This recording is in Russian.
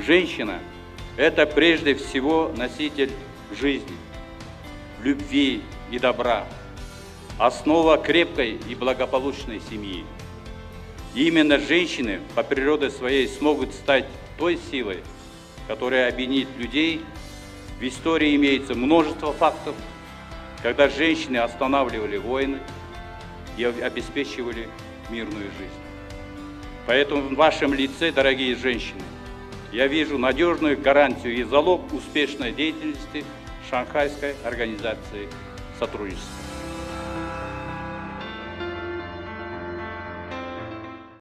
Женщина – это прежде всего носитель жизни, любви и добра, основа крепкой и благополучной семьи. И именно женщины по природе своей смогут стать той силой, которая объединит людей. В истории имеется множество фактов, когда женщины останавливали войны и обеспечивали мирную жизнь. Поэтому в вашем лице, дорогие женщины, я вижу надежную гарантию и залог успешной деятельности Шанхайской организации сотрудничества.